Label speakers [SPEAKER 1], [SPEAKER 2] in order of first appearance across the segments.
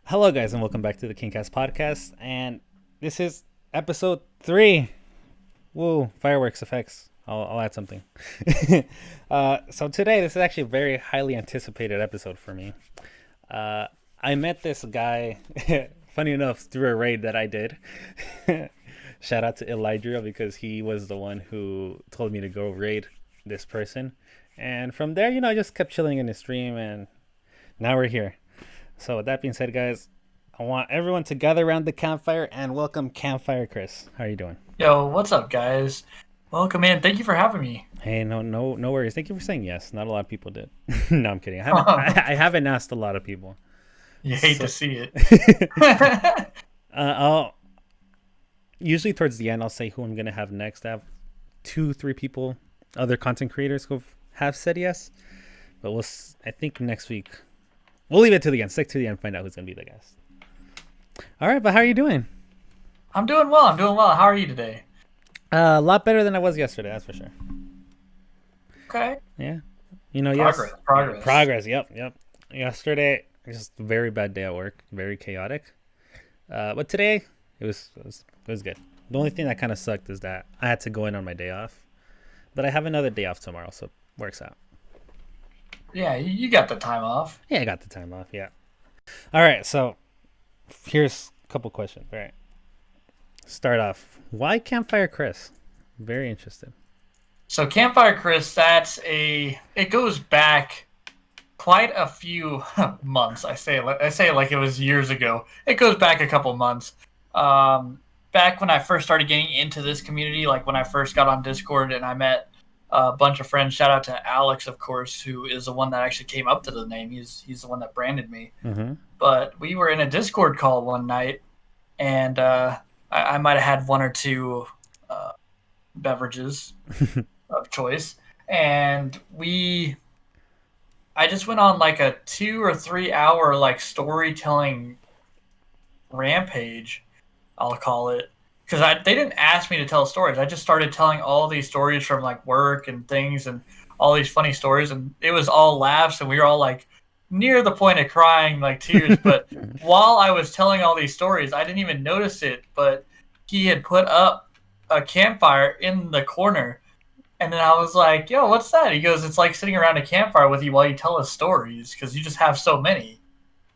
[SPEAKER 1] Hello, guys, and welcome back to the KingKast Podcast. And this is episode 3. Woo, fireworks effects. I'll add something. So today, this is actually a very highly anticipated episode for me. I met this guy, funny enough, through a raid that I did. Shout out to Elijah because he was the one who told me to go raid this person. And from there, I just kept chilling in the stream, and now we're here. So with that being said, guys, I want everyone to gather around the campfire and welcome Campfire Chris. How are you doing?
[SPEAKER 2] Yo, what's up, guys? Welcome in. Thank you for having me.
[SPEAKER 1] Hey, no worries. Thank you for saying yes. Not a lot of people did. No, I'm kidding. I haven't asked a lot of people.
[SPEAKER 2] You hate to see it.
[SPEAKER 1] I'll usually towards the end I'll say who I'm gonna have next. I have 2-3 people, other content creators who have said yes, but I think next week we'll leave it to the end. Stick to the end. Find out who's gonna be the guest. All right, but how are you doing?
[SPEAKER 2] I'm doing well. How are you today?
[SPEAKER 1] A lot better than I was yesterday. That's for sure.
[SPEAKER 2] Okay.
[SPEAKER 1] Yeah. Progress. Yep. Yesterday, just a very bad day at work. Very chaotic. But today, it was good. The only thing that kind of sucked is that I had to go in on my day off. But I have another day off tomorrow, so it works out.
[SPEAKER 2] Yeah, you got the time off.
[SPEAKER 1] Yeah, I got the time off, yeah. All right, so here's a couple questions. All right. Start off. Why Campfire Chris? Very interested.
[SPEAKER 2] So Campfire Chris, it goes back quite a few months. I say it like it was years ago. It goes back a couple months. Back when I first started getting into this community, like when I first got on Discord and I met a bunch of friends. Shout out to Alex, of course, who is the one that actually came up to the name. He's the one that branded me.
[SPEAKER 1] Mm-hmm.
[SPEAKER 2] But we were in a Discord call one night, and I might have had one or two beverages of choice, and I just went on like a 2 or 3 hour like storytelling rampage, I'll call it, because they didn't ask me to tell stories. I just started telling all these stories from like work and things, and all these funny stories, and it was all laughs, and we were all like near the point of crying, like tears. But while I was telling all these stories, I didn't even notice it, but he had put up a campfire in the corner. And then I was like, yo, what's that? He goes, it's like sitting around a campfire with you while you tell us stories, because you just have so many.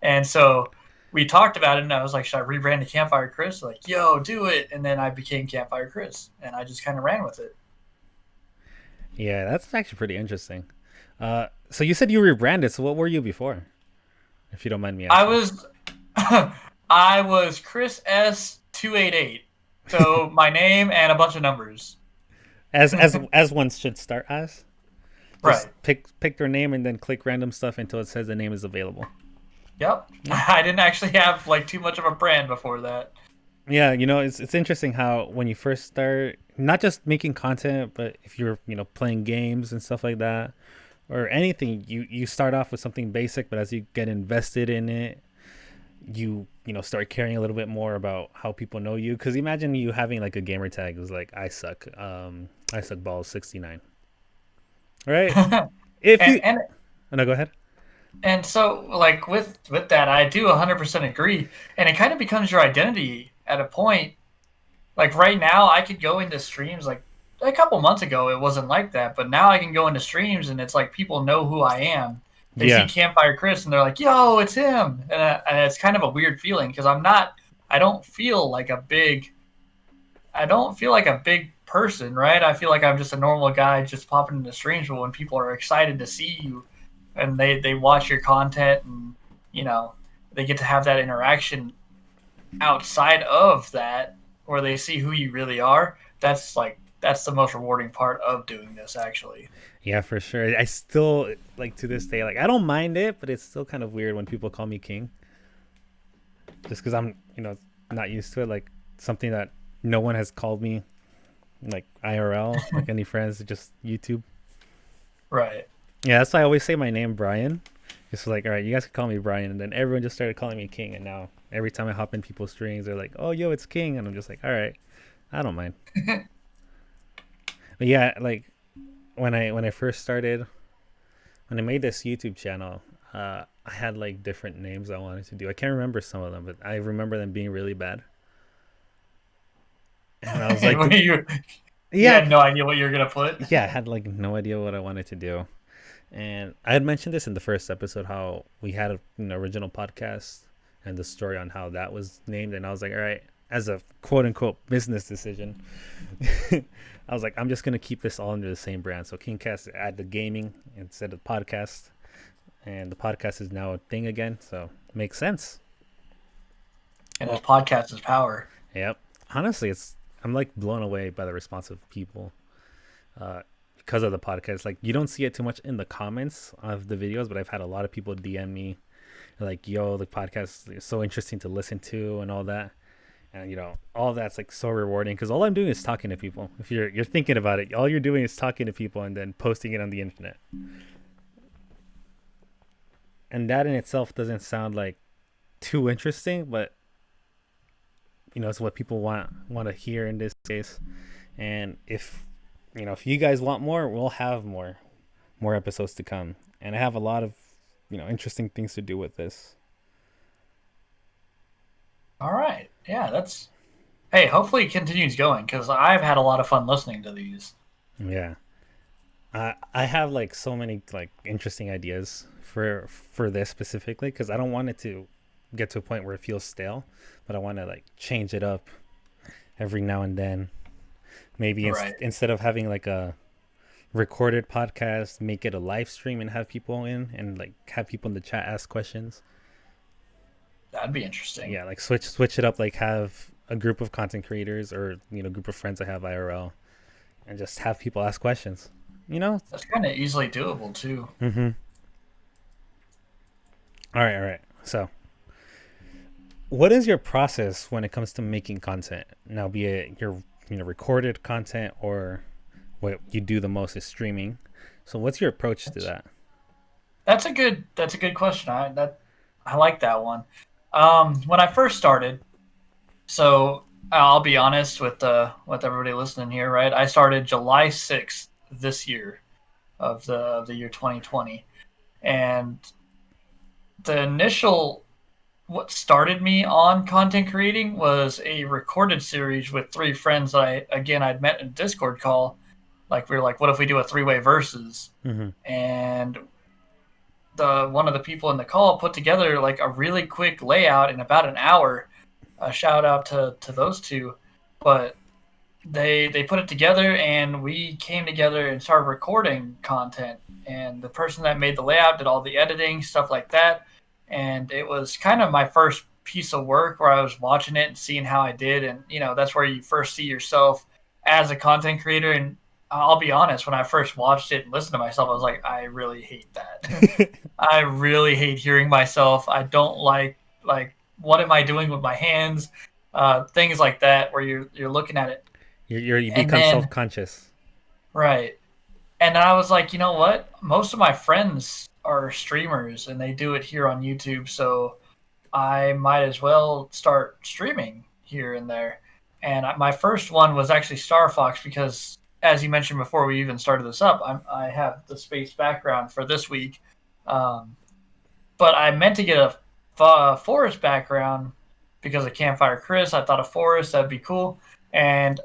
[SPEAKER 2] And so we talked about it, and I was like, should I rebrand to Campfire Chris? Like, yo, do it. And then I became Campfire Chris, and I just kind of ran with it.
[SPEAKER 1] Yeah, that's actually pretty interesting. So you said you rebranded. So what were you before, if you don't mind me asking?
[SPEAKER 2] I was Chris S288. So my name and a bunch of numbers.
[SPEAKER 1] As one should start as. Just
[SPEAKER 2] Right.
[SPEAKER 1] pick their name and then click random stuff until it says the name is available.
[SPEAKER 2] Yep. I didn't actually have like too much of a brand before that.
[SPEAKER 1] Yeah, it's interesting how when you first start, not just making content, but if you're playing games and stuff like that, or anything, you start off with something basic, but as you get invested in it, you start caring a little bit more about how people know you. Because imagine you having like a gamer tag is like I suck balls 69, right? If you
[SPEAKER 2] and
[SPEAKER 1] Oh, no, go ahead.
[SPEAKER 2] And so, like with that, I do 100% agree, and it kind of becomes your identity at a point. Like right now, I could go into streams. Like a couple months ago, it wasn't like that, but now I can go into streams, and it's like people know who I am. They see
[SPEAKER 1] Yeah.
[SPEAKER 2] Campfire Chris, and they're like, "Yo, it's him," and it's kind of a weird feeling because I'm not. I don't feel like a big. I don't feel like a big person, right? I feel like I'm just a normal guy just popping into streams. But when people are excited to see you, and they watch your content, and they get to have that interaction outside of that where they see who you really are, that's the most rewarding part of doing this, actually.
[SPEAKER 1] Yeah, for sure. I still, like, to this day, like, I don't mind it, but it's still kind of weird when people call me king, just because I'm not used to it. Like, something that no one has called me, like IRL, like any friends, just YouTube.
[SPEAKER 2] Right.
[SPEAKER 1] Yeah, that's why I always say my name, Brian. It's like, all right, you guys can call me Brian, and then everyone just started calling me King, and now every time I hop in people's streams, they're like, "Oh, yo, it's King," and I'm just like, all right, I don't mind. But yeah, like when I first started, when I made this YouTube channel, I had like different names I wanted to do. I can't remember some of them, but I remember them being really bad. And I was like,
[SPEAKER 2] You
[SPEAKER 1] yeah,
[SPEAKER 2] had no idea what you were gonna put.
[SPEAKER 1] yeah, I had like no idea what I wanted to do. And I had mentioned this in the first episode how we had an original podcast and the story on how that was named. And I was like, all right, as a quote unquote business decision, I was like, I'm just going to keep this all under the same brand. So KingKast, add the gaming instead of podcast. And the podcast is now a thing again. So it makes sense.
[SPEAKER 2] And this podcast is power.
[SPEAKER 1] Yep. Honestly, I'm like blown away by the response of people. Because of the podcast, like you don't see it too much in the comments of the videos, but I've had a lot of people DM me like, yo, the podcast is so interesting to listen to and all that. And all that's like so rewarding because all I'm doing is talking to people. If you're thinking about it, all you're doing is talking to people and then posting it on the internet. And that in itself doesn't sound like too interesting, but it's what people want to hear in this case. And if you guys want more, we'll have more episodes to come. And I have a lot of, interesting things to do with this.
[SPEAKER 2] All right. Yeah, hey, hopefully it continues going because I've had a lot of fun listening to these.
[SPEAKER 1] Yeah. I have like so many like interesting ideas for this specifically because I don't want it to get to a point where it feels stale, but I want to like change it up every now and then. Maybe instead of having like a recorded podcast, make it a live stream and have people in and like have people in the chat ask questions.
[SPEAKER 2] That'd be interesting.
[SPEAKER 1] Yeah, like switch it up, like have a group of content creators or group of friends I have IRL and just have people ask questions.
[SPEAKER 2] That's kind of easily doable too.
[SPEAKER 1] Mm-hmm. All right. So what is your process when it comes to making content? Now, be it your recorded content or what you do the most is streaming. So what's your approach to that?
[SPEAKER 2] That's a good question. I like that one. When I first started, so I'll be honest with everybody listening here, right? I started July 6th this year of the year 2020. And the initial what started me on content creating was a recorded series with three friends that I'd met in a Discord call. Like we were like, what if we do a 3-way versus?
[SPEAKER 1] Mm-hmm.
[SPEAKER 2] And one of the people in the call put together like a really quick layout in about an hour. A shout out to those two, but they put it together and we came together and started recording content. And the person that made the layout did all the editing, stuff like that. And it was kind of my first piece of work where I was watching it and seeing how I did. And, that's where you first see yourself as a content creator. And I'll be honest, when I first watched it and listened to myself, I was like, I really hate that. I really hate hearing myself. I don't like, what am I doing with my hands? Things like that where you're looking at it.
[SPEAKER 1] You become self-conscious.
[SPEAKER 2] Right. And I was like, you know what? Most of my friends are streamers and they do it here on YouTube, so I might as well start streaming here and there. And my first one was actually Star Fox because, as you mentioned before we even started this up, I have the space background for this week. But I meant to get a forest background because of Campfire Chris. I thought a forest, that'd be cool. And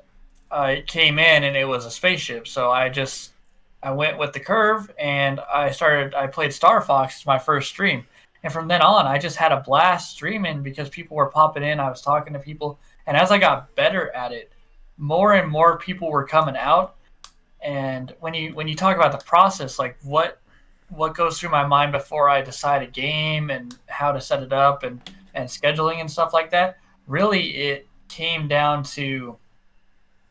[SPEAKER 2] it came in and it was a spaceship, so I went with the curve and I played Star Fox as my first stream. And from then on, I just had a blast streaming because people were popping in. I was talking to people. And as I got better at it, more and more people were coming out. And when you talk about the process, like what goes through my mind before I decide a game and how to set it up and scheduling and stuff like that, really it came down to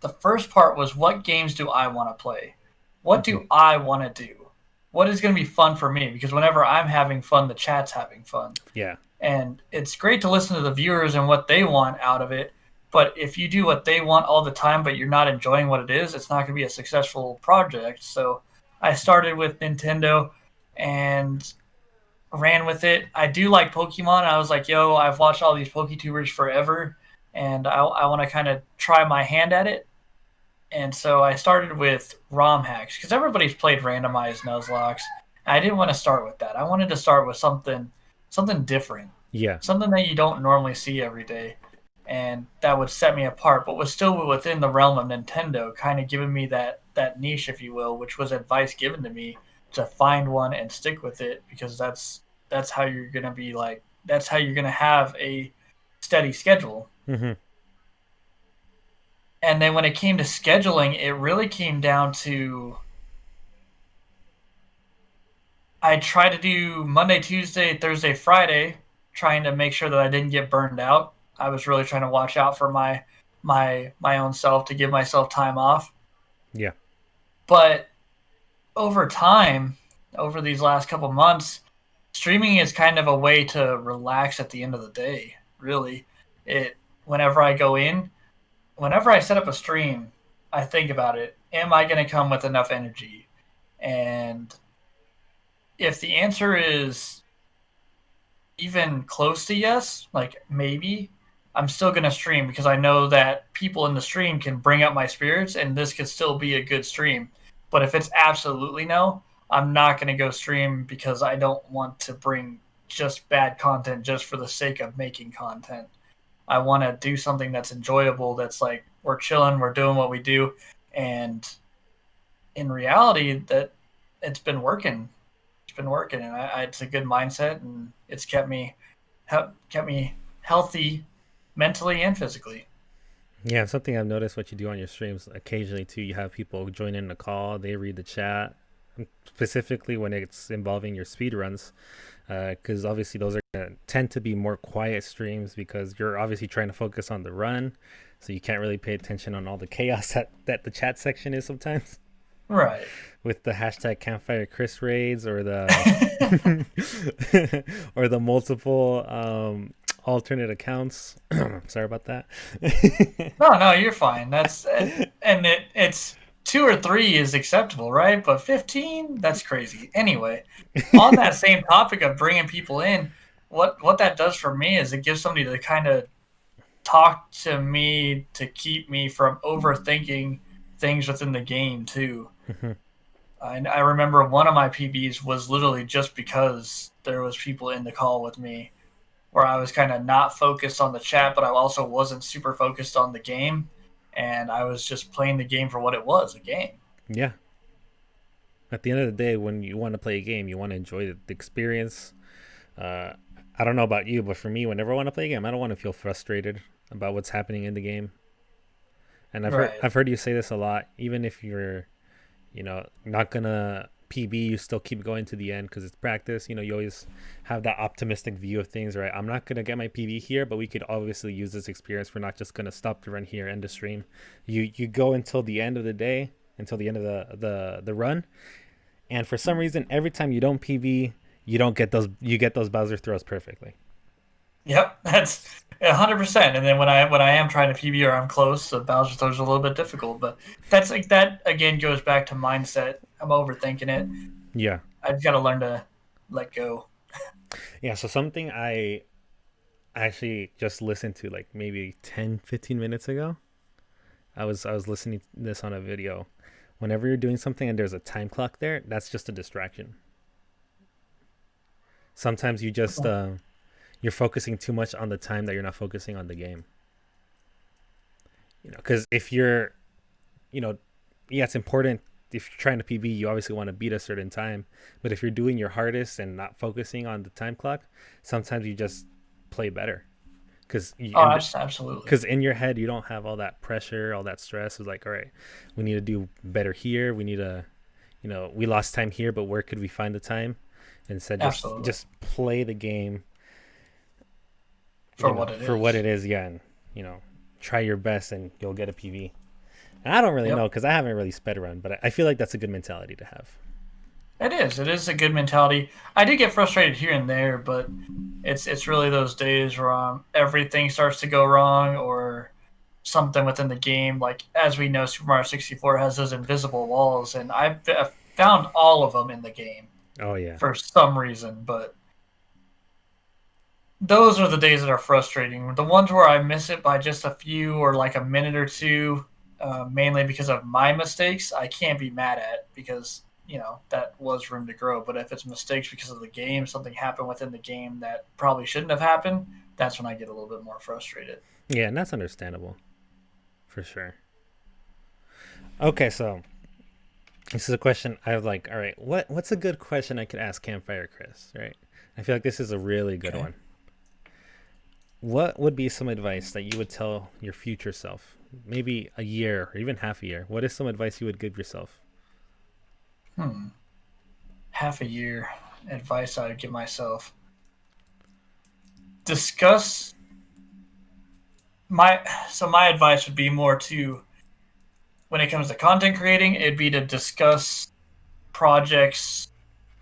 [SPEAKER 2] the first part was what games do I want to play? What do I want to do? What is going to be fun for me? Because whenever I'm having fun, the chat's having fun.
[SPEAKER 1] Yeah.
[SPEAKER 2] And it's great to listen to the viewers and what they want out of it. But if you do what they want all the time, but you're not enjoying what it is, it's not going to be a successful project. So I started with Nintendo and ran with it. I do like Pokemon. I was like, yo, I've watched all these PokeTubers forever, and I want to kind of try my hand at it. And so I started with ROM hacks because everybody's played randomized Nuzlocke. I didn't want to start with that. I wanted to start with something different,
[SPEAKER 1] Yeah.
[SPEAKER 2] something that you don't normally see every day, and that would set me apart, but was still within the realm of Nintendo, kind of giving me that niche, if you will, which was advice given to me to find one and stick with it, because that's how you're gonna be like that's how you're gonna have a steady schedule.
[SPEAKER 1] Mm-hmm.
[SPEAKER 2] And then when it came to scheduling, it really came down to I try to do Monday, Tuesday, Thursday, Friday, trying to make sure that I didn't get burned out. I was really trying to watch out for my own self to give myself time off.
[SPEAKER 1] Yeah.
[SPEAKER 2] But over time, over these last couple months, streaming is kind of a way to relax at the end of the day. Really, it whenever I go in, whenever I set up a stream, I think about it. Am I going to come with enough energy? And if the answer is even close to yes, like maybe, I'm still going to stream because I know that people in the stream can bring up my spirits and this could still be a good stream. But if it's absolutely no, I'm not going to go stream because I don't want to bring just bad content just for the sake of making content. I want to do something that's enjoyable, that's like we're chilling, we're doing what we do. And in reality, that it's been working. It's been working, and it's a good mindset, and it's kept me healthy mentally and physically.
[SPEAKER 1] Yeah, something I've noticed what you do on your streams occasionally too. You have people join in the call, they read the chat, specifically when it's involving your speed runs, because obviously those are gonna tend to be more quiet streams because you're obviously trying to focus on the run, so you can't really pay attention on all the chaos that the chat section is sometimes
[SPEAKER 2] Right.
[SPEAKER 1] with the hashtag Campfire Chris raids or the or the multiple alternate accounts. Sorry about that.
[SPEAKER 2] No, you're fine. That's and it's 2 or 3 is acceptable, right? But 15, that's crazy. Anyway, on that same topic of bringing people in, what that does for me is it gives somebody to kind of talk to me to keep me from overthinking things within the game too. I remember one of my PBs was literally just because there was people in the call with me where I was kind of not focused on the chat, but I also wasn't super focused on the game. And I was just playing the game for what it was, a game.
[SPEAKER 1] Yeah. At the end of the day, when you want to play a game, you want to enjoy the experience. Uh, I don't know about you, but for me, whenever I want to play a game, I don't want to feel frustrated about what's happening in the game. And
[SPEAKER 2] Right.
[SPEAKER 1] I've heard you say this a lot. Even if you're, not gonna PB, you still keep going to the end because it's practice. You always have that optimistic view of things, right? I'm not gonna get my PB here, but we could obviously use this experience. We're not just gonna stop the run here, end the stream. You go until the end of the day, until the end of the run, and for some reason, every time you don't PB, you get those Bowser throws perfectly.
[SPEAKER 2] Yep, that's 100%. And then when I am trying to PB or I'm close, the Bowser throws are a little bit difficult. But that's like that again goes back to mindset. I'm overthinking it.
[SPEAKER 1] Yeah.
[SPEAKER 2] I've got to learn to let go.
[SPEAKER 1] Yeah, so something I actually just listened to like maybe 10, 15 minutes ago. I was listening to this on a video. Whenever you're doing something and there's a time clock there, that's just a distraction. Sometimes you just you're focusing too much on the time that you're not focusing on the game. Because if you're, yeah, it's important. If you're trying to PB, you obviously want to beat a certain time. But if you're doing your hardest and not focusing on the time clock, sometimes you just play better. Because
[SPEAKER 2] Absolutely.
[SPEAKER 1] in your head, you don't have all that pressure, all that stress. It's like, all right, we need to do better here. We need to, we lost time here, but where could we find the time? Instead, just play the game
[SPEAKER 2] for
[SPEAKER 1] what it is, yeah, and try your best, and you'll get a PV. And I don't really know because I haven't really sped around, but I feel like that's a good mentality to have.
[SPEAKER 2] It is a good mentality. I do get frustrated here and there, but it's really those days where everything starts to go wrong or something within the game. Like as we know, Super Mario 64 has those invisible walls, and I've found all of them in the game.
[SPEAKER 1] Oh yeah.
[SPEAKER 2] For some reason, but those are the days that are frustrating. The ones where I miss it by just a few or like a minute or two, mainly because of my mistakes, I can't be mad at because that was room to grow. But if it's mistakes because of the game, something happened within the game that probably shouldn't have happened, that's when I get a little bit more frustrated.
[SPEAKER 1] Yeah, and that's understandable, for sure. Okay, so this is a question I was like, all right, what's a good question I could ask Campfire Chris, right? I feel like this is a really good one. What would be some advice that you would tell your future self? Maybe a year or even half a year. What is some advice you would give yourself?
[SPEAKER 2] Half a year advice I would give myself. Discuss my advice would be more to, when it comes to content creating, it'd be to discuss projects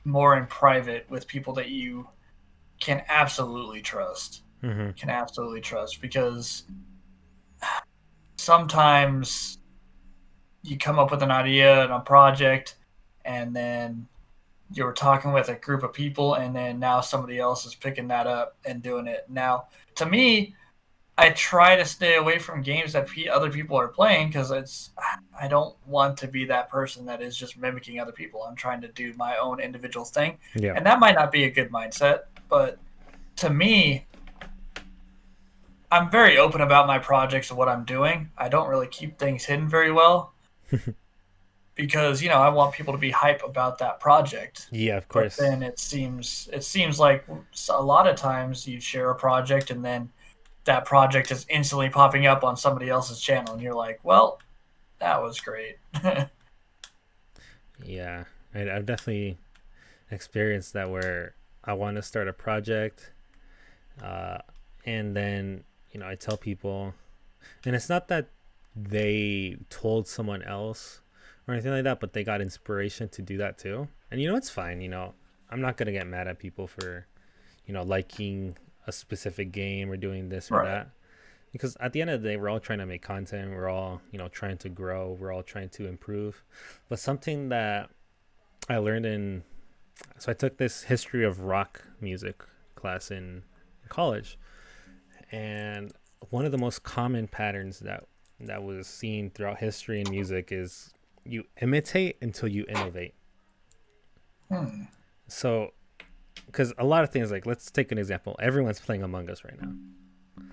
[SPEAKER 2] more in private with people that you can absolutely trust. Because sometimes you come up with an idea and a project, and then you're talking with a group of people, and then now somebody else is picking that up and doing it. Now, to me, I try to stay away from games that other people are playing, because I don't want to be that person that is just mimicking other people. I'm trying to do my own individual thing.
[SPEAKER 1] Yeah.
[SPEAKER 2] And that might not be a good mindset, but to me, I'm very open about my projects and what I'm doing. I don't really keep things hidden very well because, I want people to be hype about that project.
[SPEAKER 1] Yeah, of course.
[SPEAKER 2] But then it seems like a lot of times you share a project and then that project is instantly popping up on somebody else's channel, and you're like, well, that was great.
[SPEAKER 1] Yeah, I've definitely experienced that, where I want to start a project, and then I tell people, and it's not that they told someone else or anything like that, but they got inspiration to do that too. And it's fine. I'm not gonna get mad at people for liking a specific game or doing this or that, because at the end of the day, we're all trying to make content, we're all trying to grow, we're all trying to improve. But something that I learned so I took this history of rock music class in college, and one of the most common patterns that was seen throughout history in music is you imitate until you innovate. So, because a lot of things, like, let's take an example. Everyone's playing Among Us right now.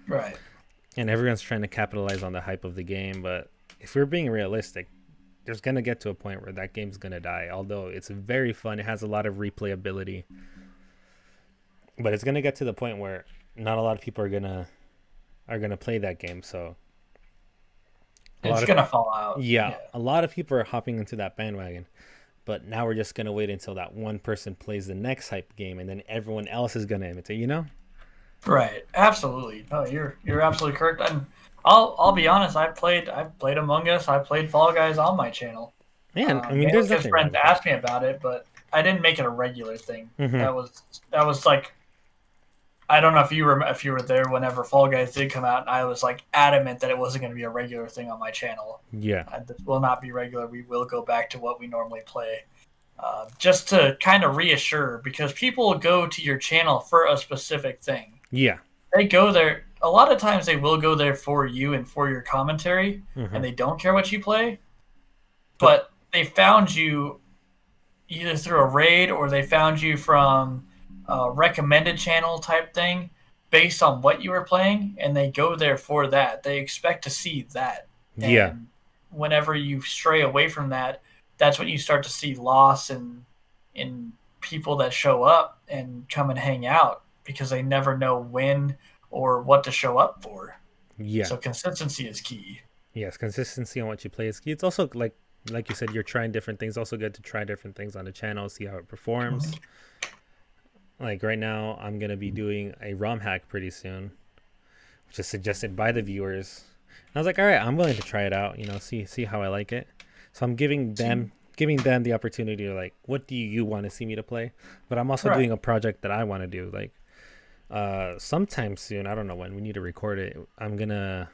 [SPEAKER 2] Right.
[SPEAKER 1] And everyone's trying to capitalize on the hype of the game. But if we're being realistic, there's going to get to a point where that game's going to die. Although it's very fun. It has a lot of replayability. But it's going to get to the point where not a lot of people are going to play that game. So
[SPEAKER 2] it's going to fall out.
[SPEAKER 1] Yeah. A lot of people are hopping into that bandwagon. But now we're just going to wait until that one person plays the next hype game, and then everyone else is going to imitate,
[SPEAKER 2] Right. Absolutely. No, you're absolutely correct. And I'll be honest, I've played Among Us, I played Fall Guys on my channel.
[SPEAKER 1] Yeah, I mean, there's nothing
[SPEAKER 2] friends asked me about it, but I didn't make it a regular thing. That was like, I don't know if you were there whenever Fall Guys did come out, and I was like adamant that it wasn't going to be a regular thing on my channel.
[SPEAKER 1] Yeah,
[SPEAKER 2] this will not be regular. We will go back to what we normally play, just to kind of reassure, because people go to your channel for a specific thing.
[SPEAKER 1] Yeah,
[SPEAKER 2] they go there. A lot of times they will go there for you and for your commentary, and they don't care what you play. But they found you either through a raid, or they found you from recommended channel type thing based on what you were playing, and they go there for that. They expect to see that. And whenever you stray away from that, that's when you start to see loss in people that show up and come and hang out, because they never know when or what to show up for.
[SPEAKER 1] Yeah.
[SPEAKER 2] So consistency is key.
[SPEAKER 1] Yes, consistency on what you play is key. It's also like you said, you're trying different things. Also good to try different things on the channel, see how it performs. Like right now, I'm going to be doing a ROM hack pretty soon, which is suggested by the viewers. And I was like, all right, I'm willing to try it out, see how I like it. So I'm giving them the opportunity to, like, what do you want to see me to play? But I'm also doing a project that I want to do. Like, sometime soon, I don't know when, we need to record it. I'm going to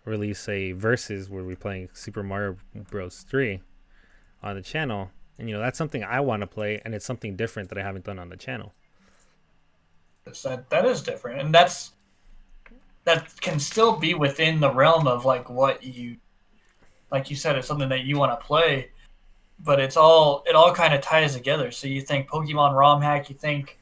[SPEAKER 1] release a versus where we're playing Super Mario Bros. 3 on the channel. And, that's something I want to play, and it's something different that I haven't done on the channel.
[SPEAKER 2] That is different, and that can still be within the realm of, like, what you, like you said, it's something that you want to play. but it all kind of ties together. So you think Pokemon ROM hack, you think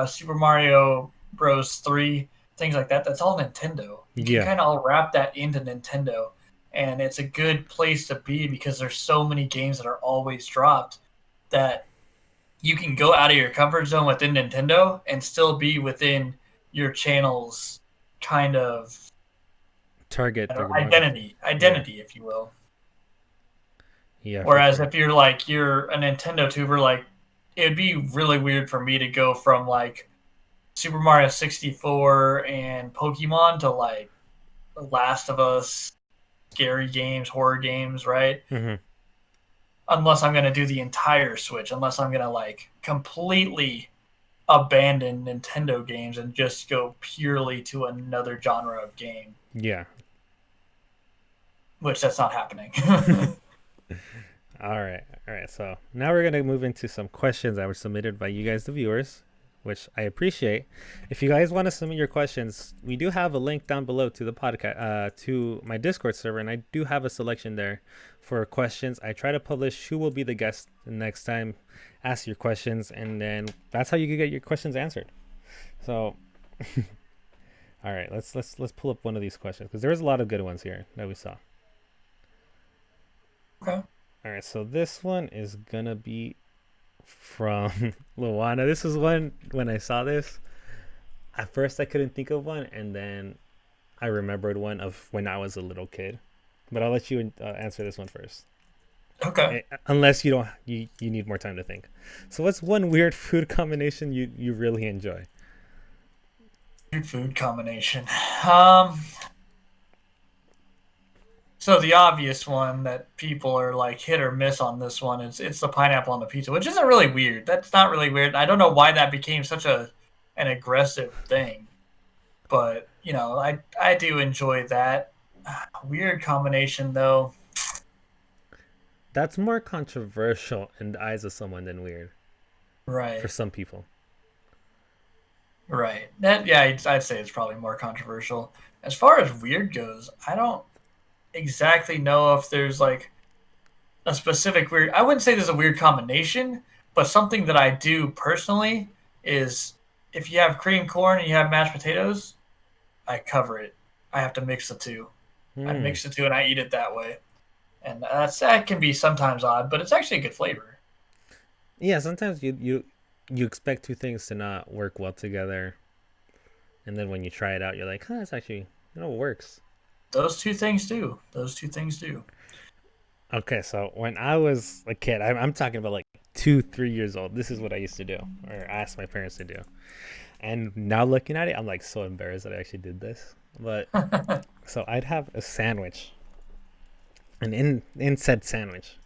[SPEAKER 2] Super Mario Bros. 3, things like that. That's all Nintendo. You can
[SPEAKER 1] Yeah.
[SPEAKER 2] kind of all wrap that into Nintendo, and it's a good place to be because there's so many games that are always dropped that you can go out of your comfort zone within Nintendo and still be within your channel's kind of
[SPEAKER 1] Target demographic. Yeah.
[SPEAKER 2] identity, if you will.
[SPEAKER 1] Yeah, for
[SPEAKER 2] Whereas
[SPEAKER 1] sure.
[SPEAKER 2] if you're a Nintendo tuber, like it'd be really weird for me to go from like Super Mario 64 and Pokemon to like Last of Us, scary games, horror games, right?
[SPEAKER 1] Hmm.
[SPEAKER 2] Unless I'm gonna do the entire Switch, unless I'm gonna like completely abandon Nintendo games and just go purely to another genre of game,
[SPEAKER 1] Yeah.
[SPEAKER 2] which that's not happening.
[SPEAKER 1] All right. All right. So now we're going to move into some questions that were submitted by you guys, the viewers, which I appreciate. If you guys want to submit your questions, we do have a link down below to the podcast, to my Discord server, and I do have a selection there for questions. I try to publish who will be the guest the next time. Ask your questions, and then that's how you can get your questions answered. So, all right, let's pull up one of these questions because there's a lot of good ones here that we saw.
[SPEAKER 2] Okay.
[SPEAKER 1] All right, so this one is gonna be from Luana. This is one when I saw this. At first, I couldn't think of one, and then I remembered one of when I was a little kid. But I'll let you answer this one first,
[SPEAKER 2] Okay.
[SPEAKER 1] unless you don't you need more time to think. So, what's one weird food combination you really enjoy?
[SPEAKER 2] Weird food combination. Um, so the obvious one that people are like hit or miss on this one is it's the pineapple on the pizza, which isn't really weird. That's not really weird. I don't know why that became such an aggressive thing, but I do enjoy that. Weird combination though.
[SPEAKER 1] That's more controversial in the eyes of someone than weird for
[SPEAKER 2] Right.
[SPEAKER 1] some people.
[SPEAKER 2] Right. That yeah, I'd say it's probably more controversial. As far as weird goes, I don't exactly know if there's like a specific weird. I wouldn't say there's a weird combination, but something that I do personally is if you have cream corn and you have mashed potatoes, I cover it. I have to mix the two. I
[SPEAKER 1] Hmm.
[SPEAKER 2] mix the two and I eat it that way. And that can be sometimes odd, but it's actually a good flavor.
[SPEAKER 1] Yeah, sometimes you expect two things to not work well together, and then when you try it out, you're like, "Huh, it's actually it works."
[SPEAKER 2] Those two things do. Those two things do.
[SPEAKER 1] Okay, so when I was a kid, I'm talking about like 2, 3 years old. This is what I used to do, or asked my parents to do. And now looking at it, I'm like so embarrassed that I actually did this. But so I'd have a sandwich, and in said sandwich,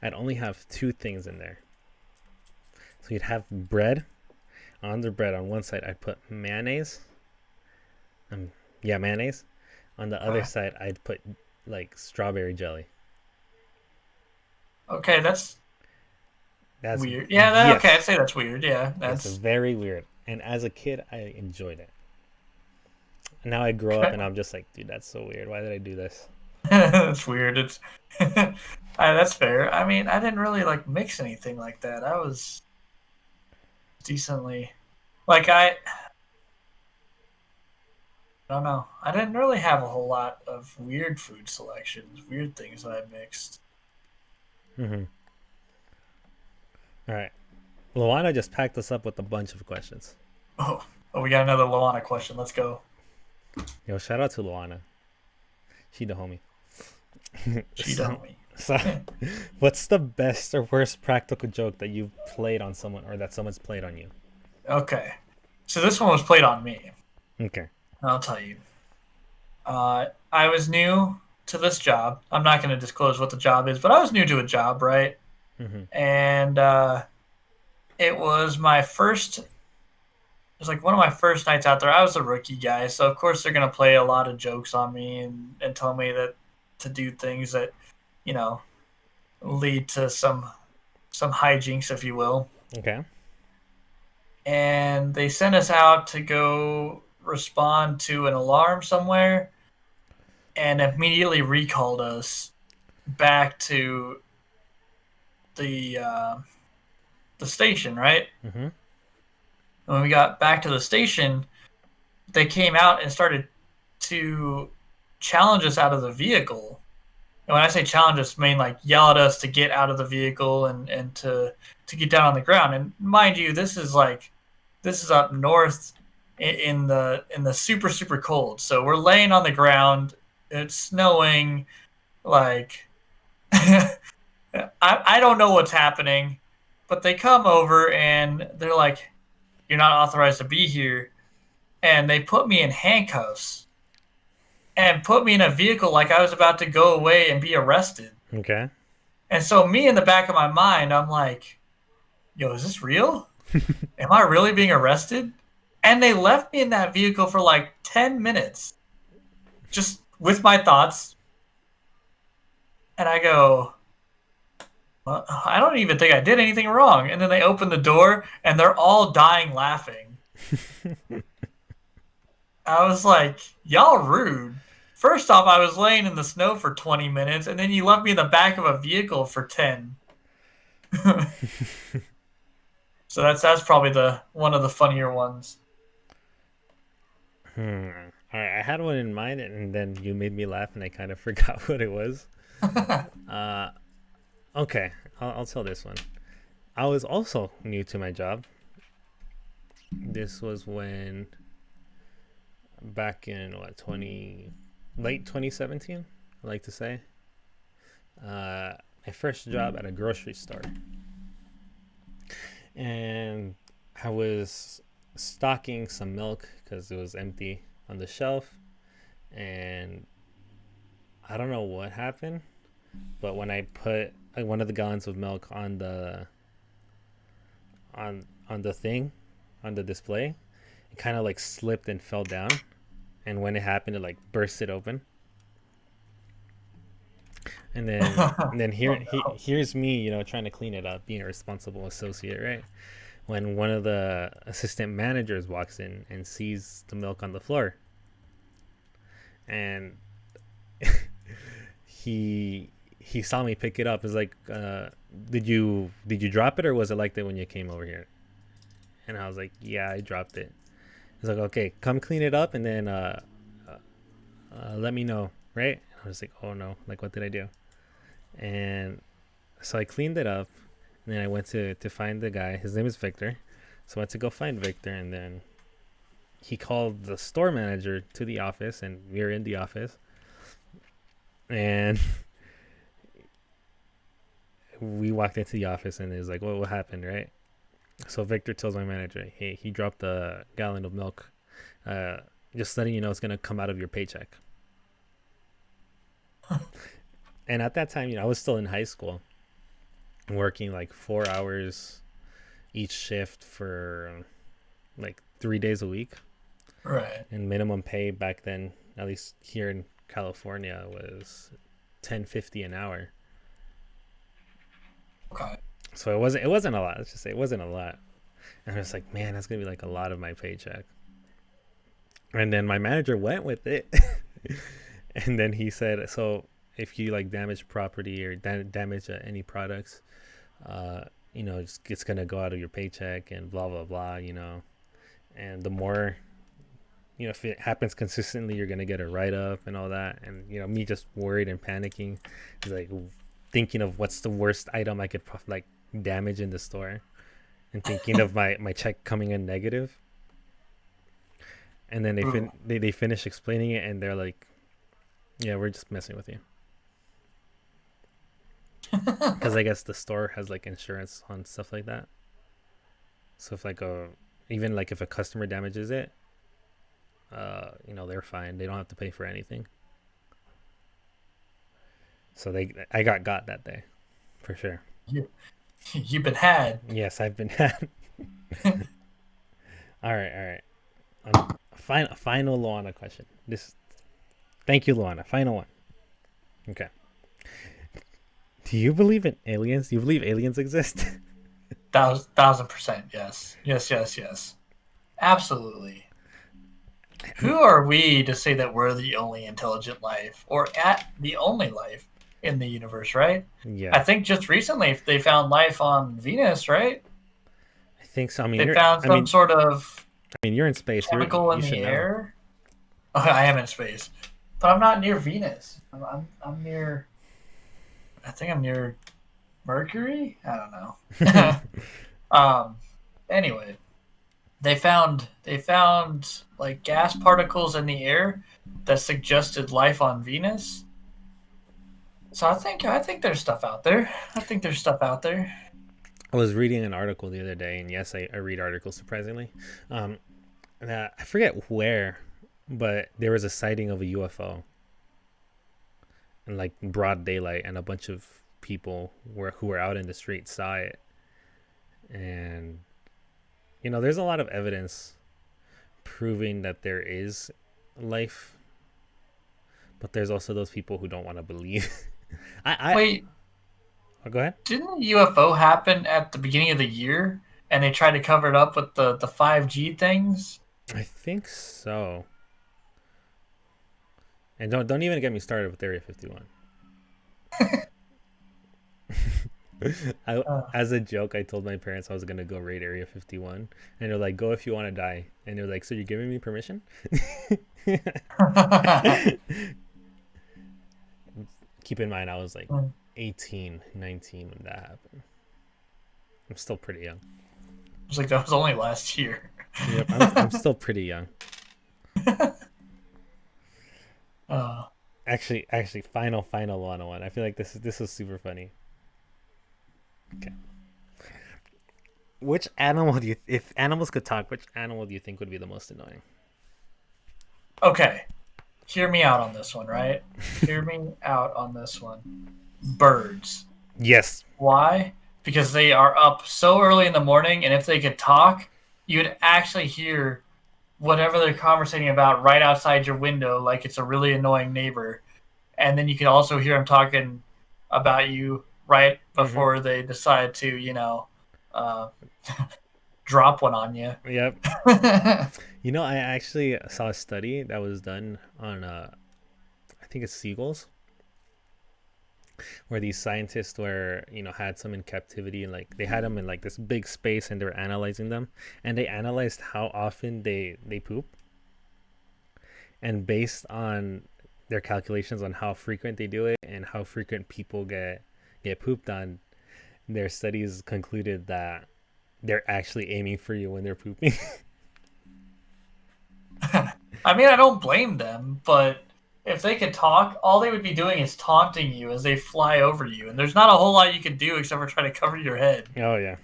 [SPEAKER 1] I'd only have two things in there. So you'd have bread. On the bread, on one side, I'd put mayonnaise. Yeah, mayonnaise. On the other
[SPEAKER 2] Okay.
[SPEAKER 1] side, I'd put like strawberry jelly.
[SPEAKER 2] Okay, that's
[SPEAKER 1] That's
[SPEAKER 2] weird. Yeah, okay, I'd
[SPEAKER 1] yes,
[SPEAKER 2] say that's weird. Yeah,
[SPEAKER 1] it's
[SPEAKER 2] that's
[SPEAKER 1] very weird. And as a kid, I enjoyed it. Now I grow up
[SPEAKER 2] okay.
[SPEAKER 1] and I'm just like, dude, that's so weird. Why did I do this?
[SPEAKER 2] That's weird. It's that's fair. I mean, I didn't really like mix anything like that. I was decently like I don't know. I didn't really have a whole lot of weird food selections, weird things that I mixed.
[SPEAKER 1] Hmm. All right, Luana just packed us up with a bunch of questions.
[SPEAKER 2] Oh, we got another Loana question. Let's go.
[SPEAKER 1] Yo, shout out to Luana. She the homie.
[SPEAKER 2] She
[SPEAKER 1] so,
[SPEAKER 2] told me.
[SPEAKER 1] so, what's the best or worst practical joke that you've played on someone or that someone's played on you?
[SPEAKER 2] Okay, so this one was played on me.
[SPEAKER 1] Okay.
[SPEAKER 2] I'll tell you. I was new to this job. I'm not going to disclose what the job is, but I was new to a job, right?
[SPEAKER 1] Hmm.
[SPEAKER 2] And it was my first. It was like one of my first nights out there. I was a rookie guy, so of course they're going to play a lot of jokes on me and tell me that to do things that you know lead to some hijinks, if you will.
[SPEAKER 1] Okay.
[SPEAKER 2] And they sent us out to go respond to an alarm somewhere and immediately recalled us back to the station, right?
[SPEAKER 1] Mm-hmm.
[SPEAKER 2] And when we got back to the station, they came out and started to challenge us out of the vehicle. And when I say challenge us, I mean like yell at us to get out of the vehicle and to get down on the ground. And mind you, this is up north in the super super cold. So we're laying on the ground. It's snowing. Like I don't know what's happening, but they come over and they're like, "You're not authorized to be here," and they put me in handcuffs and put me in a vehicle like I was about to go away and be arrested.
[SPEAKER 1] Okay.
[SPEAKER 2] And so me in the back of my mind, I'm like, "Yo, is this real? Am I really being arrested?" And they left me in that vehicle for like 10 minutes, just with my thoughts. And I go, well, I don't even think I did anything wrong. And then they open the door and they're all dying laughing. I was like, y'all rude. First off, I was laying in the snow for 20 minutes and then you left me in the back of a vehicle for 10. So that's probably one of the funnier ones.
[SPEAKER 1] All right, I had one in mind, and then you made me laugh, and I kind of forgot what it was. Okay, I'll tell this one. I was also new to my job. This was when, back in late 2017, I like to say. My first job at a grocery store, and I was stocking some milk because it was empty on the shelf, and I don't know what happened, but when I put one of the gallons of milk on the thing, on the display, it kind of like slipped and fell down, and when it happened, it like bursted open. And then here's me, trying to clean it up, being a responsible associate, right? When one of the assistant managers walks in and sees the milk on the floor, and he saw me pick it up. It's like, did you drop it, or was it like that when you came over here? And I was like, yeah, I dropped it. He's like, okay, come clean it up, and then let me know, right? I was like, oh no, like what did I do? And so I cleaned it up, and then I went to find the guy. His name is Victor. So I went to go find Victor, and then he called the store manager to the office, and we were in the office. And we walked into the office, and it was like, what happened, right? So Victor tells my manager, hey, he dropped a gallon of milk. Just letting you know it's going to come out of your paycheck. And at that time, I was still in high school, working like 4 hours each shift for like 3 days a week.
[SPEAKER 2] Right.
[SPEAKER 1] And minimum pay back then, at least here in California, was $10.50 an hour.
[SPEAKER 2] Okay.
[SPEAKER 1] So it wasn't a lot. Let's just say it wasn't a lot. And I was like, man, that's gonna be like a lot of my paycheck. And then my manager went with it. And then he said, so if you like damage property or damage any products, it's gonna go out of your paycheck and blah blah blah, and the more, if it happens consistently, you're gonna get a write-up and all that. And me just worried and panicking, like thinking of what's the worst item I could like damage in the store, and thinking of my check coming in negative. And then they finish explaining it, and they're like, yeah, we're just messing with you. Because I guess the store has like insurance on stuff like that. So if even like if a customer damages it, they're fine. They don't have to pay for anything. So I got that day, for sure.
[SPEAKER 2] You've been had.
[SPEAKER 1] Yes, I've been had. All right. Final Luana question. Thank you, Luana. Final one. Okay. Do you believe in aliens? Do you believe aliens exist?
[SPEAKER 2] 1,000%. Yes. Yes. Absolutely. Who are we to say that we're the only intelligent life, or at the only life? in the universe, right?
[SPEAKER 1] Yeah,
[SPEAKER 2] I think just recently they found life on Venus, right?
[SPEAKER 1] I think so.
[SPEAKER 2] They found some sort of
[SPEAKER 1] You're in space.
[SPEAKER 2] chemical in
[SPEAKER 1] You
[SPEAKER 2] the
[SPEAKER 1] should know.
[SPEAKER 2] air. Oh, I am in space, but I'm not near Venus. I'm near. I think I'm near Mercury. I don't know. um. Anyway, they found like gas particles in the air that suggested life on Venus. So I think there's stuff out there. I think there's stuff out there.
[SPEAKER 1] I was reading an article the other day, and yes, I read articles surprisingly. Um, that I forget where, but there was a sighting of a UFO in like broad daylight, and a bunch of people who were out in the street saw it. And there's a lot of evidence proving that there is life, but there's also those people who don't want to believe. I
[SPEAKER 2] Wait,
[SPEAKER 1] oh, go ahead.
[SPEAKER 2] didn't UFO happen at the beginning of the year and they tried to cover it up with the 5G things?
[SPEAKER 1] I think so. And don't even get me started with Area 51. As a joke, I told my parents I was gonna go raid Area 51, and they're like, "Go if you want to die." And they're like, "So you're giving me permission?" Keep in mind, I was like 18, 19 when that happened. I'm still pretty young.
[SPEAKER 2] I was like, that was only last year.
[SPEAKER 1] Yep, I'm still pretty young. Actually, final 101. I feel like this is super funny. Okay. Which animal if animals could talk, which animal do you think would be the most annoying?
[SPEAKER 2] Okay, hear me out on this one, right? Hear me out on this one. Birds.
[SPEAKER 1] Yes.
[SPEAKER 2] Why? Because they are up so early in the morning, and if they could talk, you'd actually hear whatever they're conversating about right outside your window, like it's a really annoying neighbor. And then you can also hear them talking about you right before they decide to, uh, drop one on you.
[SPEAKER 1] Yep. I actually saw a study that was done on, I think it's seagulls, where these scientists were, had some in captivity, and like they had them in like this big space, and they were analyzing them, and they analyzed how often they poop, and based on their calculations on how frequent they do it and how frequent people get pooped on, their studies concluded that they're actually aiming for you when they're pooping.
[SPEAKER 2] I mean, I don't blame them, but if they could talk, all they would be doing is taunting you as they fly over you, and there's not a whole lot you could do except for try to cover your head.
[SPEAKER 1] Oh yeah.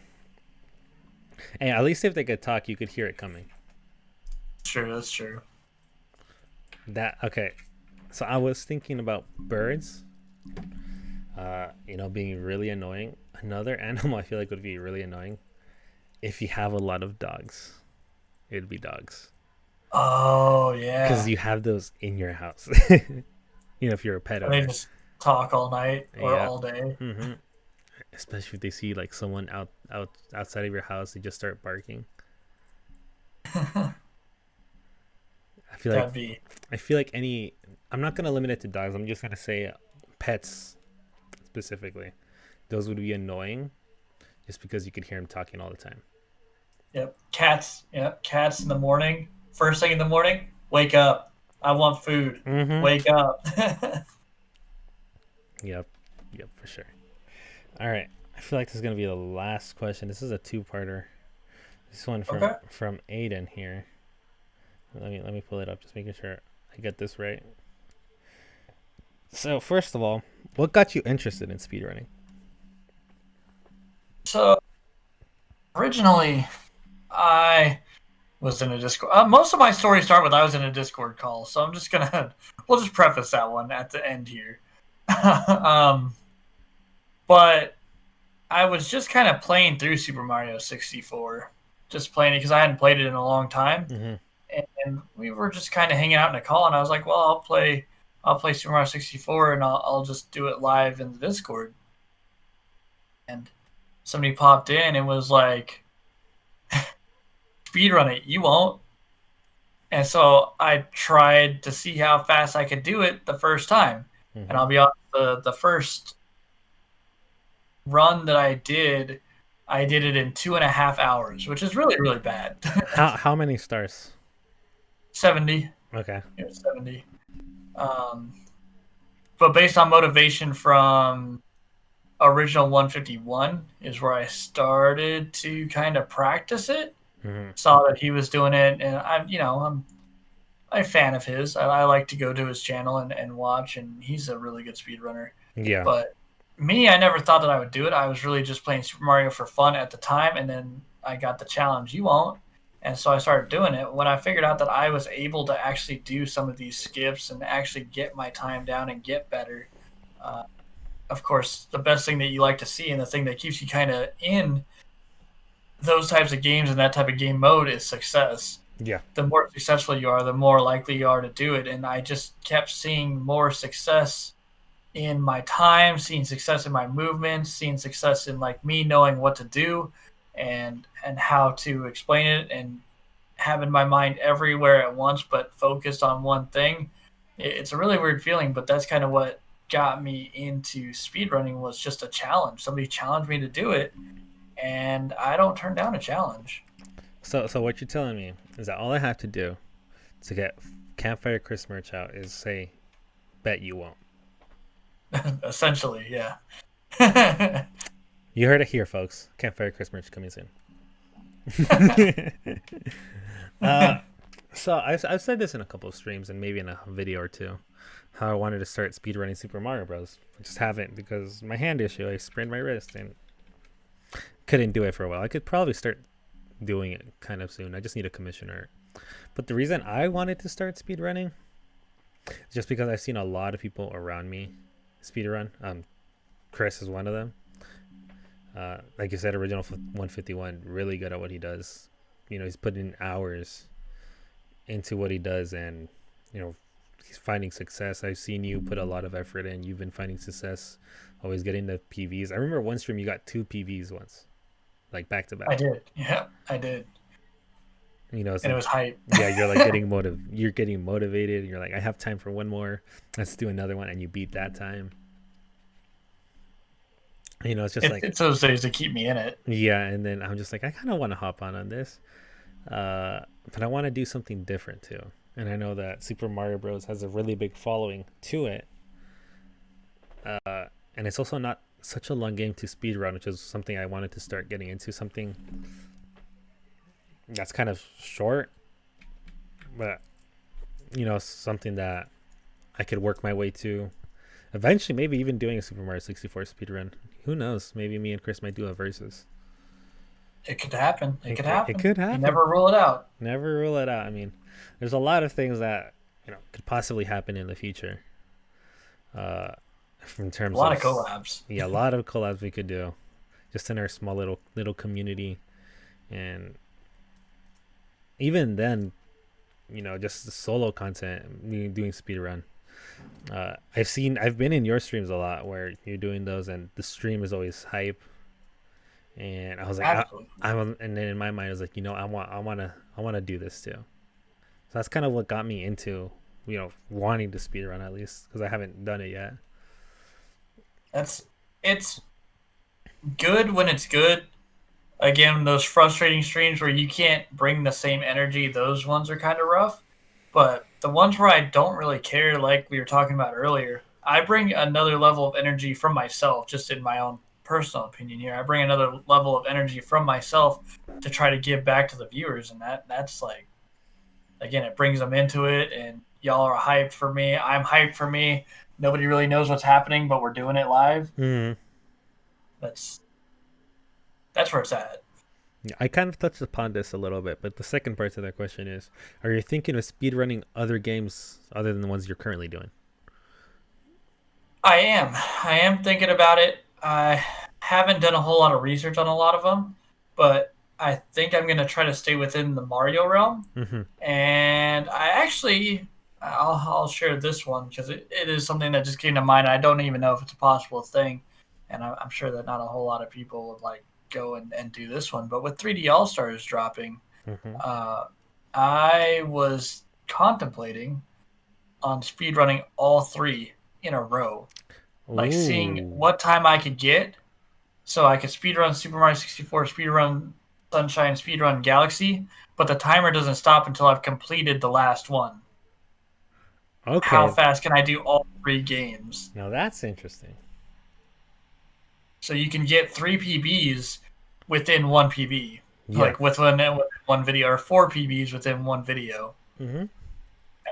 [SPEAKER 1] Hey, at least if they could talk, you could hear it coming.
[SPEAKER 2] Sure, that's true.
[SPEAKER 1] Okay. So I was thinking about birds, being really annoying. Another animal I feel like would be really annoying if you have a lot of dogs. It'd be dogs.
[SPEAKER 2] Oh, yeah.
[SPEAKER 1] Because you have those in your house. If you're a pet owner.
[SPEAKER 2] They just talk all night or all day.
[SPEAKER 1] Mm-hmm. Especially if they see like someone outside of your house, they just start barking. I feel like I'm not gonna limit it to dogs. I'm just gonna say pets specifically. Those would be annoying, just because you could hear them talking all the time.
[SPEAKER 2] Yep, cats. Yep, cats in the morning. First thing in the morning, wake up. I want food.
[SPEAKER 1] Mm-hmm.
[SPEAKER 2] Wake up.
[SPEAKER 1] Yep, for sure. All right, I feel like this is gonna be the last question. This is a two-parter. This one from Aiden here. Let me pull it up, just making sure I get this right. So first of all, what got you interested in speedrunning?
[SPEAKER 2] So originally, I was in a Discord. Most of my stories start with I was in a Discord call, so I'm just we'll just preface that one at the end here. But I was just kind of playing through Super Mario 64, just playing it because I hadn't played it in a long time, and we were just kind of hanging out in a call, and I was like, well, I'll play Super Mario 64, and I'll just do it live in the Discord. And somebody popped in and was like, speedrun it, you won't. And so I tried to see how fast I could do it the first time. And I'll be honest, the first run that I did it in 2.5 hours, which is really, really bad.
[SPEAKER 1] How many stars?
[SPEAKER 2] 70.
[SPEAKER 1] Okay.
[SPEAKER 2] Yeah, 70. But based on motivation from original 151 is where I started to kind of practice it. Saw that he was doing it, and I'm a fan of his. I like to go to his channel and watch, and he's a really good speedrunner.
[SPEAKER 1] Yeah.
[SPEAKER 2] But me, I never thought that I would do it. I was really just playing Super Mario for fun at the time, and then I got the challenge, you won't. And so I started doing it. When I figured out that I was able to actually do some of these skips and actually get my time down and get better, of course, the best thing that you like to see and the thing that keeps you kind of in those types of games and that type of game mode is success.
[SPEAKER 1] Yeah.
[SPEAKER 2] The more successful you are, the more likely you are to do it. And I just kept seeing more success in my time, seeing success in my movements, seeing success in like me knowing what to do and how to explain it, and having my mind everywhere at once but focused on one thing. It's a really weird feeling, but that's kind of what got me into speedrunning, was just a challenge. Somebody challenged me to do it, and I don't turn down a challenge.
[SPEAKER 1] So what you're telling me is that all I have to do to get Campfire Chris merch out is say, bet you won't.
[SPEAKER 2] Essentially, yeah.
[SPEAKER 1] You heard it here, folks. Campfire Chris merch coming soon. So I've said this in a couple of streams and maybe in a video or two, how I wanted to start speedrunning Super Mario Bros. I just haven't, because my hand issue. I sprained my wrist and couldn't do it for a while. I could probably start doing it kind of soon. I just need a commissioner. But the reason I wanted to start speedrunning is just because I've seen a lot of people around me speedrun. Chris is one of them. Like you said, original 151, really good at what he does. He's putting hours into what he does, and he's finding success. I've seen you put a lot of effort in. You've been finding success, always getting the PVs. I remember one stream you got 2 PVs once, like back to back.
[SPEAKER 2] I did. Yeah, I did.
[SPEAKER 1] And
[SPEAKER 2] it was hype.
[SPEAKER 1] Yeah, you're like you're getting motivated, and you're like, I have time for one more. Let's do another one, and you beat that time. It's just
[SPEAKER 2] it's those days that keep me in it.
[SPEAKER 1] Yeah, and then I'm just like, I kind of want to hop on this, but I want to do something different too. And I know that Super Mario Bros. Has a really big following to it, and it's also not such a long game to speedrun, which is something I wanted to start getting into. Something that's kind of short, but something that I could work my way to. Eventually, maybe even doing a Super Mario 64 speedrun. Who knows? Maybe me and Chris might do a versus.
[SPEAKER 2] It could happen. It could happen.
[SPEAKER 1] It could happen.
[SPEAKER 2] You never rule it out.
[SPEAKER 1] Never rule it out. I mean, there's a lot of things that could possibly happen in the future. In terms
[SPEAKER 2] of a lot of collabs.
[SPEAKER 1] Yeah, a lot of collabs we could do, just in our small little community, and even then, just the solo content, me doing speedrun. I've been in your streams a lot where you're doing those, and the stream is always hype. And I was like, and then in my mind I was like, I want to do this too. So that's kind of what got me into, wanting to speedrun, at least, because I haven't done it yet.
[SPEAKER 2] It's good when it's good. Again, those frustrating streams where you can't bring the same energy, those ones are kind of rough. But the ones where I don't really care, like we were talking about earlier, I bring another level of energy from myself, just in my own personal opinion here. I bring another level of energy from myself to try to give back to the viewers, and that's like, again, it brings them into it, and y'all are hyped for me. I'm hyped for me. Nobody really knows what's happening, but we're doing it live.
[SPEAKER 1] Mm-hmm.
[SPEAKER 2] That's where it's at.
[SPEAKER 1] I kind of touched upon this a little bit, but the second part to that question is, are you thinking of speedrunning other games other than the ones you're currently doing?
[SPEAKER 2] I am thinking about it. I haven't done a whole lot of research on a lot of them, but I think I'm going to try to stay within the Mario realm.
[SPEAKER 1] Mm-hmm.
[SPEAKER 2] And I'll share this one because it is something that just came to mind. I don't even know if it's a possible thing, and I'm sure that not a whole lot of people would like go and do this one. But with 3D All-Stars dropping, I was contemplating on speedrunning all 3 in a row. Like seeing
[SPEAKER 1] Ooh.
[SPEAKER 2] what time I could get, so I could speedrun Super Mario 64, speedrun Sunshine, speedrun Galaxy, but the timer doesn't stop until I've completed the last one. How
[SPEAKER 1] Okay.
[SPEAKER 2] fast can I do all 3 games?
[SPEAKER 1] Now that's interesting.
[SPEAKER 2] So you can get 3 PBs within 1 PB,
[SPEAKER 1] Yeah.
[SPEAKER 2] like within one video, or 4 PBs within 1 video.
[SPEAKER 1] Mm-hmm.
[SPEAKER 2] And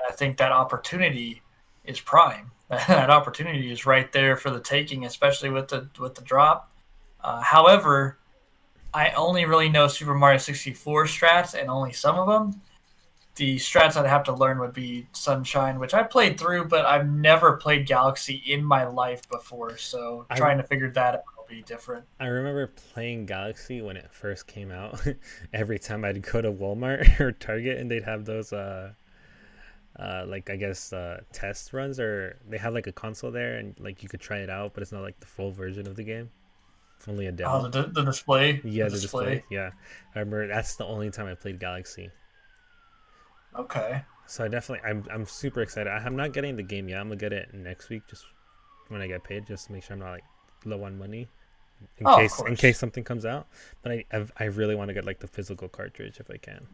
[SPEAKER 2] I think that opportunity is prime. That opportunity is right there for the taking, especially with the drop. However, I only really know Super Mario 64 strats, and only some of them. The strats I'd have to learn would be Sunshine, which I played through, but I've never played Galaxy in my life before, so
[SPEAKER 1] I
[SPEAKER 2] trying to figure that out will be different.
[SPEAKER 1] I remember playing Galaxy when it first came out. Every time I'd go to Walmart or Target and they'd have those like I guess test runs, or they have like a console there and like you could try it out, but it's not like the full version of the game. It's only a
[SPEAKER 2] Oh,
[SPEAKER 1] demo.
[SPEAKER 2] the display.
[SPEAKER 1] Yeah,
[SPEAKER 2] The
[SPEAKER 1] the display.
[SPEAKER 2] display.
[SPEAKER 1] Yeah, I remember that's the only time I played Galaxy.
[SPEAKER 2] Okay.
[SPEAKER 1] So I definitely, I'm super excited. I'm not getting the game yet. I'm gonna get it next week, just when I get paid, just to make sure I'm not like low on money
[SPEAKER 2] Oh, of
[SPEAKER 1] in
[SPEAKER 2] course.
[SPEAKER 1] case something comes out. But I really want to get like the physical cartridge if I can.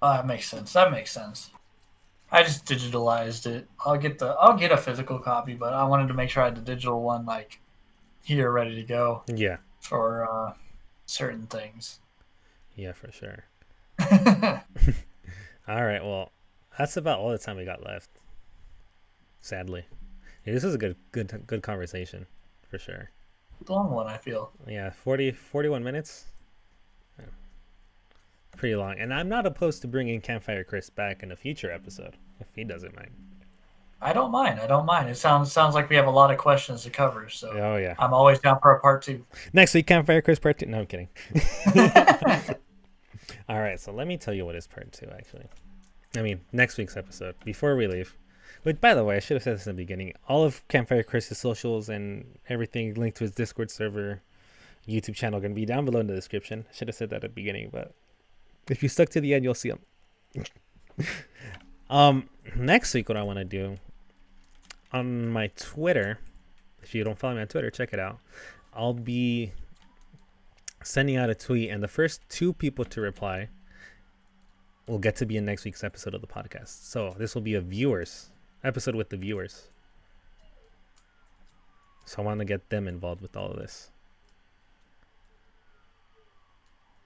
[SPEAKER 2] That makes sense. That makes sense. I just digitalized it. I'll get a physical copy, but I wanted to make sure I had the digital one like here ready to go
[SPEAKER 1] Yeah,
[SPEAKER 2] for certain things.
[SPEAKER 1] yeah, for sure. All right, well, that's about all the time we got left. Sadly, yeah, this is a good conversation, for sure.
[SPEAKER 2] Long one, I feel.
[SPEAKER 1] Yeah, 41 minutes. Yeah, pretty long, and I'm not opposed to bringing Campfire Chris back in a future episode if he doesn't mind.
[SPEAKER 2] I don't mind. I don't mind. It sounds like we have a lot of questions to cover, so
[SPEAKER 1] Oh yeah.
[SPEAKER 2] I'm always down for a part 2.
[SPEAKER 1] Next week, Campfire Chris part 2. No, I'm kidding. All right, so let me tell you what is part 2, actually. I mean, next week's episode, before we leave. Which, by the way, I should have said this in the beginning. All of Campfire Chris's socials and everything linked to his Discord server, YouTube channel, going to be down below in the description. I should have said that at the beginning, but if you stuck to the end, you'll see them. Next week, what I want to do on my Twitter, if you don't follow me on Twitter, check it out. I'll be sending out a tweet, and the first 2 people to reply will get to be in next week's episode of the podcast. So this will be a viewers episode with the viewers. So I want to get them involved with all of this.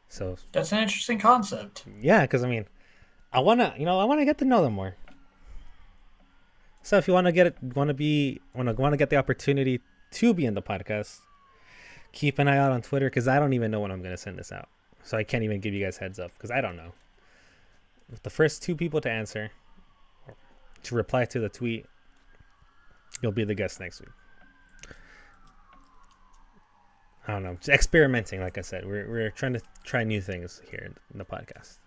[SPEAKER 1] So
[SPEAKER 2] That's an interesting concept.
[SPEAKER 1] yeah, because I mean, I wanna get to know them more. So if you want to get the opportunity to be in the podcast, keep an eye out on Twitter, because I don't even know when I'm gonna send this out. So I can't even give you guys heads up because I don't know. The first 2 people to answer, to reply to the tweet, you'll be the guest next week. I don't know. Just experimenting, like I said. We're trying to try new things here in the podcast.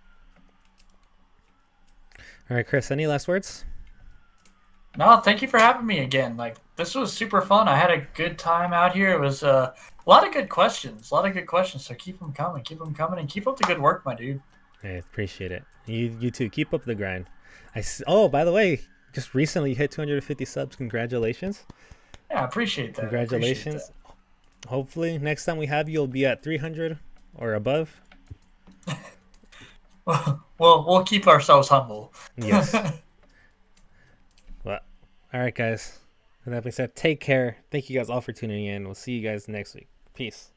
[SPEAKER 1] All right, Chris, any last words?
[SPEAKER 2] No, thank you for having me again. Like, this was super fun. I had a good time out here. It was a lot of good questions. So keep them coming, and keep up the good work, my dude.
[SPEAKER 1] I appreciate it. You too. Keep up the grind. Oh, by the way, just recently hit 250 subs. Congratulations.
[SPEAKER 2] Yeah, I appreciate that.
[SPEAKER 1] Congratulations. Hopefully, next time we have you, you'll be at 300 or above.
[SPEAKER 2] We'll keep ourselves humble.
[SPEAKER 1] Yes. Well, all right, guys. With that being said, take care. Thank you guys all for tuning in. We'll see you guys next week. Peace.